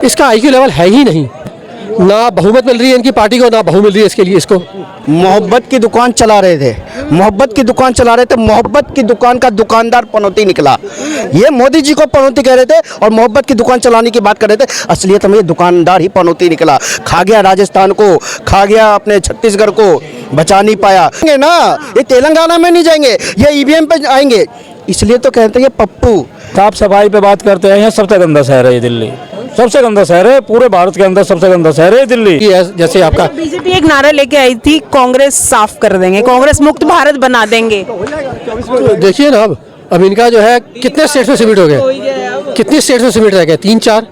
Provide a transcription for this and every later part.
इसका IQ level है ही नहीं, ना बहुमत मिल रही है इनकी पार्टी को, ना बहु मिल रही है इसके लिए इसको। मोहब्बत की दुकान चला रहे थे, मोहब्बत की दुकान चला रहे थे, मोहब्बत की दुकान का दुकानदार पनौती निकला। ये मोदी जी को पनौती कह रहे थे और मोहब्बत की दुकान चलाने की बात कर रहे थे, असलियत में ये दुकानदार ही पनौती निकला। खा गया राजस्थान को, खा गया अपने छत्तीसगढ़ को, बचा नहीं पाया ना। ये तेलंगाना में नहीं जाएंगे, ये ईवीएम पे आएंगे, इसलिए तो कहते हैं ये पप्पू। साफ सफाई पे बात करते हैं, यहाँ सबसे गंदा शहर है ये दिल्ली, सबसे गंदा शहर है पूरे भारत के अंदर, सबसे गंदा शहर है दिल्ली। जैसे आपका बीजेपी एक नारा लेके आई थी, कांग्रेस साफ कर देंगे, कांग्रेस मुक्त भारत बना देंगे। तो देखिए ना, अब इनका जो है कितने स्टेट में सबमिट हो गए, कितने स्टेट में सबमिट रह गए, 3-4।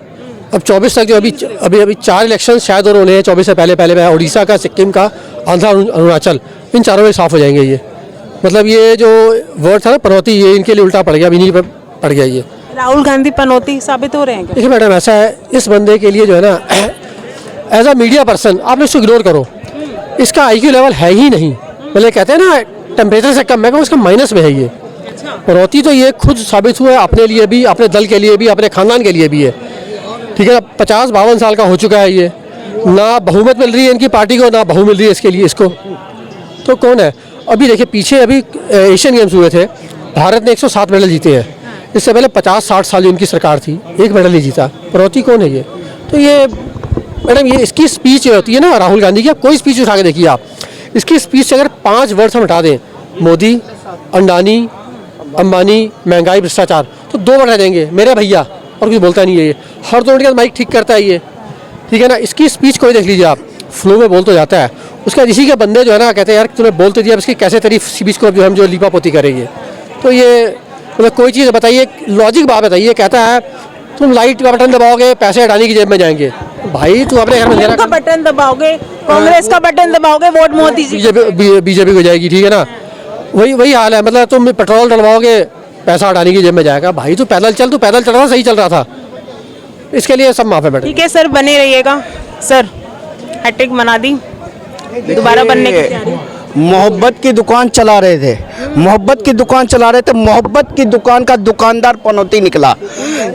अब 24 तक जो अभी 4 इलेक्शन शायद और होने हैं 24 से पहले उड़ीसा का, सिक्किम का, आंध्र, अरुणाचल, इन चारों में साफ हो जाएंगे ये। मतलब ये जो वर्ड था ना पनौती, ये इनके लिए उल्टा पड़ गया, अब इन्हीं पर पड़ गया ये। राहुल गांधी पनौती साबित हो रहे हैं क्या? देखिए मैडम, ऐसा है, इस बंदे के लिए जो है ना, एज अ मीडिया पर्सन आप इसको इग्नोर करो, इसका आईक्यू लेवल है ही नहीं। मतलब कहते हैं ना टेम्परेचर से कम है, उसका माइनस में है ये। पनौती तो ये खुद साबित हुआ है, अपने लिए भी, अपने दल के लिए भी, अपने खानदान के लिए भी है। ठीक है, 50-52 साल का हो चुका है ये, ना बहुमत मिल रही है इनकी पार्टी को, ना बहु मिल रही है इसके लिए इसको। तो कौन है? अभी देखिए पीछे अभी एशियन गेम्स हुए थे, भारत ने 107 मेडल जीते हैं। इससे पहले 50-60 साल जो इनकी सरकार थी, एक मेडल नहीं जीता। पनौती कौन है ये? तो ये मैडम, ये इसकी स्पीच जो होती है ना राहुल गांधी की, कोई स्पीच उठा के देखिए आप, इसकी स्पीच से अगर 5 वर्ड्स हम हटा दें, मोदी, अंडानी, अंबानी, महंगाई, भ्रष्टाचार, तो 2 वर्ड रह देंगे, मेरे भैया, और कुछ बोलता नहीं है ये। हर 2 मिनट के बाद माइक ठीक करता है ये, ठीक है ना। इसकी स्पीच कोई देख लीजिए आप, फ्लो में बोल तो जाता है। उसका इसी के बंदे जो है ना कहते हैं यार तूने बोल तो दिया, अब इसकी कैसे तेरी स्पीच को जो हम जो लीपा पोती करेंगे। तो ये मतलब कोई चीज़ बताइए, लॉजिक बात बताइए। कहता है तुम लाइट का बटन दबाओगे, पैसे हटाने की जेब में जाएंगे। भाई तू अपने घर में देना, बटन दबाओगे, कांग्रेस का button दबाओगे, vote Modi ji, BJP को जाएगी, ठीक है ना। वही हाल है, मतलब तुम पेट्रोल डलवाओगे, पैसा हटाने की जेब में जाएगा। भाई तू पैदल चल, तू पैदल चल रहा था, सही चल रहा था, इसके लिए सब माफ है बेटा। ठीक है सर, बने रहिएगा सर, हैट्रिक बना दी, दोबारा बनने की तैयारी। मोहब्बत की दुकान चला रहे थे, मोहब्बत की दुकान चला रहे थे, मोहब्बत की दुकान का दुकानदार पनौती निकला।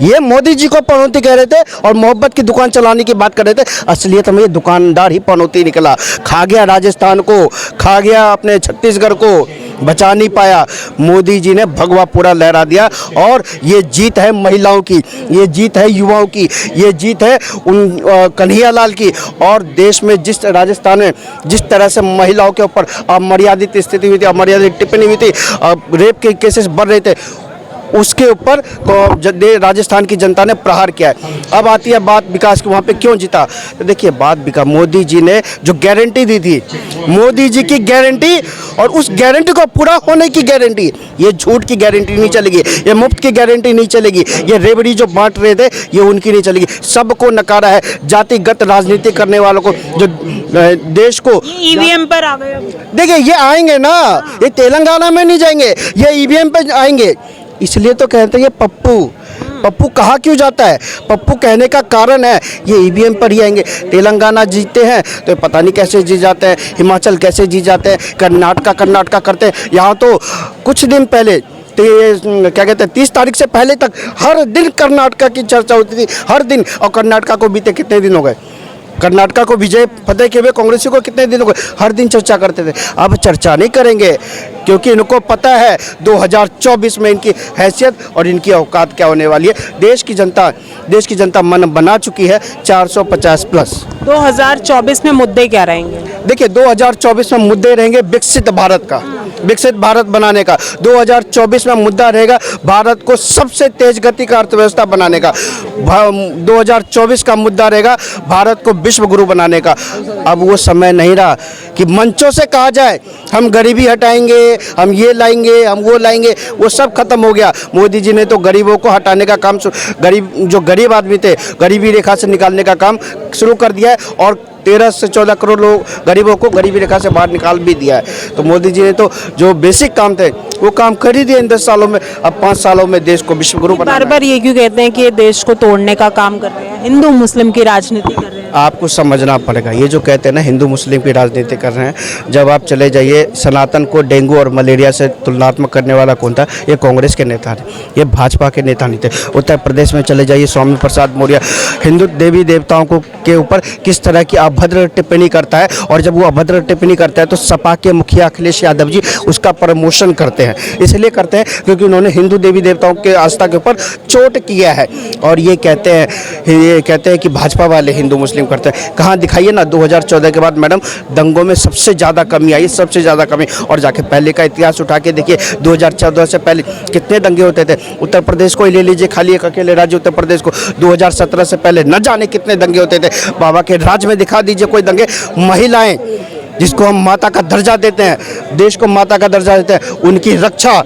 ये मोदी जी को पनौती कह रहे थे और मोहब्बत की दुकान चलाने की बात कर रहे थे, असलियत में ये दुकानदार ही पनौती निकला। खा गया राजस्थान को, खा गया अपने छत्तीसगढ़ को, बचा नहीं पाया। मोदी जी ने भगवा पूरा लहरा दिया। और ये जीत है महिलाओं की, ये जीत है युवाओं की, ये जीत है उन कन्हैया लाल की। और देश में जिस राजस्थान में जिस तरह से महिलाओं के ऊपर अमर्यादित स्थिति हुई थी, अमर्यादित टिप्पणी हुई थी, रेप के केसेस बढ़ रहे थे, उसके ऊपर राजस्थान की जनता ने प्रहार किया है। अब आती है बात विकास की, वहाँ पे क्यों जीता? तो देखिए बात विकास, मोदी जी ने जो गारंटी दी थी, मोदी जी की गारंटी, और उस गारंटी को पूरा होने की गारंटी, ये झूठ की गारंटी नहीं चलेगी, ये मुफ्त की गारंटी नहीं चलेगी, ये रेवड़ी जो बांट रहे थे ये उनकी नहीं चलेगी। सबको नकारा है, जातिगत राजनीति करने वालों को, जो देश को ईवीएम पर आ गए। देखिए ये आएंगे ना, ये तेलंगाना में नहीं जाएंगे, ये ईवीएम पे आएंगे, इसलिए तो कहते हैं ये पप्पू। पप्पू कहाँ क्यों जाता है? पप्पू कहने का कारण है ये ईवीएम पर ही आएंगे। तेलंगाना जीतते हैं तो पता नहीं कैसे जी जाते हैं, हिमाचल कैसे जी जाते हैं, कर्नाटका करते हैं। यहाँ तो कुछ दिन पहले क्या कहते हैं 30 तारीख से पहले तक हर दिन कर्नाटका की चर्चा होती थी, हर दिन। और कर्नाटका को बीते कितने दिन हो गए, कर्नाटका को विजय फतेह के हुए कांग्रेसी को कितने दिन हो गए, हर दिन चर्चा करते थे। अब चर्चा नहीं करेंगे क्योंकि इनको पता है 2024 में इनकी हैसियत और इनकी औकात क्या होने वाली है। देश की जनता मन बना चुकी है 450 प्लस। 2024 में मुद्दे क्या रहेंगे? देखिए 2024 में मुद्दे रहेंगे विकसित भारत का, विकसित भारत बनाने का। 2024 में मुद्दा रहेगा भारत को सबसे तेज गति का अर्थव्यवस्था बनाने का। 2024 का मुद्दा रहेगा भारत को विश्व गुरु बनाने का। अब वो समय नहीं रहा कि मंचों से कहा जाए हम गरीबी हटाएंगे, हम ये लाएंगे, हम वो लाएंगे, वो सब खत्म हो गया। मोदी जी ने तो गरीबों को हटाने का काम, जो गरीब आदमी थे गरीबी रेखा से निकालने का काम शुरू कर दिया है। और 13 से 14 करोड़ लोग गरीबों को गरीबी रेखा से बाहर निकाल भी दिया है। तो मोदी जी ने तो जो बेसिक काम थे वो काम कर ही दिए इन 10 सालों में। अब 5 सालों में देश को विश्व गुरु बनाना है। बार बार ये क्यों कहते हैं कि ये देश को तोड़ने का काम कर रहे हैं, हिंदू मुस्लिम की राजनीति कर रहे हैं? आपको समझना पड़ेगा। ये जो कहते हैं ना हिंदू मुस्लिम की राजनीति कर रहे हैं, जब आप चले जाइए सनातन को डेंगू और मलेरिया से तुलनात्मक करने वाला कौन था? ये कांग्रेस के नेता थे, ये भाजपा के नेता नहीं थे। उत्तर प्रदेश में चले जाइए स्वामी प्रसाद मौर्य हिंदू देवी देवताओं को के ऊपर किस तरह की अभद्र टिप्पणी करता है, और जब वो अभद्र टिप्पणी करता है तो सपा के मुखिया अखिलेश यादव जी उसका प्रमोशन करते हैं। इसलिए करते हैं क्योंकि उन्होंने हिंदू देवी देवताओं के आस्था के ऊपर चोट किया है, और ये कहते हैं कि भाजपा वाले हिंदू मुस्लिम करते हैं। कहाँ दिखाइए ना 2014 के बाद मैडम दंगों में सबसे ज़्यादा कमी आई, सबसे ज़्यादा कमी। और जाके पहले का इतिहास उठा के देखिए 2014 से पहले कितने दंगे होते थे। उत्तर प्रदेश को ही ले लीजिए, खाली एक अकेले राज्य उत्तर प्रदेश को, 2017 से पहले न जाने कितने दंगे होते थे। बाबा के राज्य में दिखा दीजिए कोई दंगे। महिलाएं जिसको हम माता का दर्जा देते हैं, देश को माता का दर्जा देते हैं, उनकी रक्षा,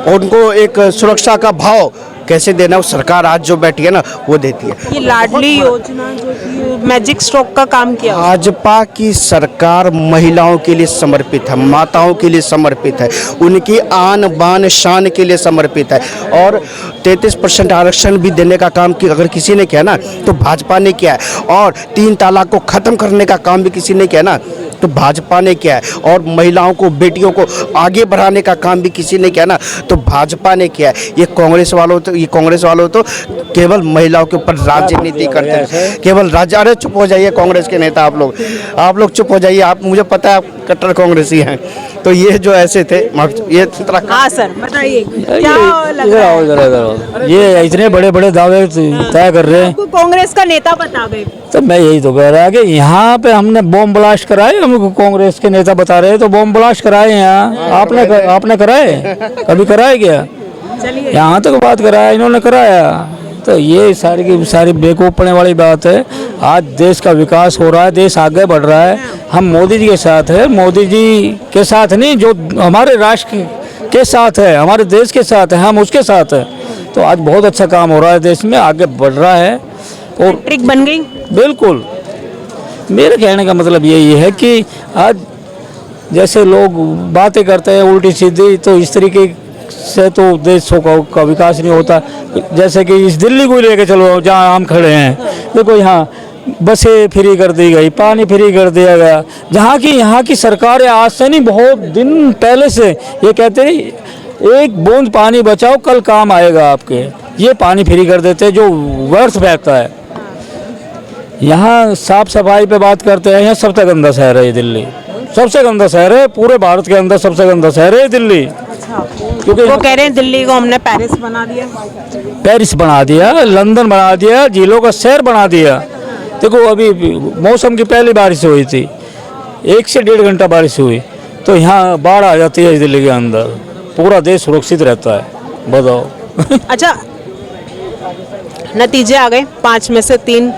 उनको एक सुरक्षा का भाव कैसे देना, वो सरकार आज जो बैठी है ना वो देती है। ये लाडली योजना जो कि मैजिक स्ट्रोक का काम किया, भाजपा की सरकार महिलाओं के लिए समर्पित है, माताओं के लिए समर्पित है, उनकी आन बान शान के लिए समर्पित है। और 33% आरक्षण भी देने का काम कि अगर किसी ने किया ना तो भाजपा ने किया है, और 3 तलाक को ख़त्म करने का काम भी किसी ने किया ना तो भाजपा ने किया है, और महिलाओं को बेटियों को आगे बढ़ाने का काम भी किसी ने किया ना तो भाजपा ने किया है। ये कांग्रेस वालों तो केवल महिलाओं के ऊपर राजनीति करते हैं, केवल राज्य। अरे चुप हो जाइए कांग्रेस के नेता, आप लोग चुप हो जाइए। आप, मुझे पता है आप कट्टर कांग्रेसी हैं, तो ये जो ऐसे थे ये हाँ सर बताइए क्या लग रहा है? ये इतने बड़े बड़े दावे तय कर रहे हैं, आपको कांग्रेस का नेता बता गए। तो मैं यही तो कह रहा कि यहाँ पे हमने बॉम्ब ब्लास्ट कराए, हमको कांग्रेस के नेता बता रहे हैं तो बॉम्ब ब्लास्ट कराए यहाँ। आपने कराए? कभी कराए क्या? चलिए यहाँ तक बात कराया, इन्होंने कराया। तो ये सारी की सारी बेवकूफ़ पड़ने वाली बात है। आज देश का विकास हो रहा है, देश आगे बढ़ रहा है, हम मोदी जी के साथ है। मोदी जी के साथ नहीं, जो हमारे राष्ट्र के साथ है, हमारे देश के साथ है, हम उसके साथ है। तो आज बहुत अच्छा काम हो रहा है, देश में आगे बढ़ रहा है। और ट्रिक बन गई। बिल्कुल, मेरे कहने का मतलब यही है कि आज जैसे लोग बातें करते हैं उल्टी सीधी, तो इस तरीके से तो देशों का विकास नहीं होता। जैसे कि इस दिल्ली को लेके चलो, जहाँ हम खड़े हैं, देखो यहाँ बसें फ्री कर दी गई, पानी फ्री कर दिया गया। यहाँ की सरकार आज से नहीं, बहुत दिन पहले से ये कहते हैं एक बूंद पानी बचाओ कल काम आएगा आपके, ये पानी फ्री कर देते हैं जो वर्ष बहता है। यहाँ साफ सफाई पे बात करते हैं, यहाँ सबसे गंदा शहर है ये दिल्ली, सबसे गंदा शहर है पूरे भारत के अंदर, सबसे गंदा शहर है दिल्ली। क्योंकि वो कह रहे हैं दिल्ली को हमने पेरिस बना दिया, पेरिस बना दिया, लंदन बना दिया, झीलों का शहर बना दिया। देखो अभी मौसम की पहली बारिश हुई थी, 1 से 1.5 घंटा बारिश हुई तो यहाँ बाढ़ आ जाती है दिल्ली के अंदर, पूरा देश सुरक्षित रहता है। बताओ। अच्छा नतीजे आ गए, 5 में से 3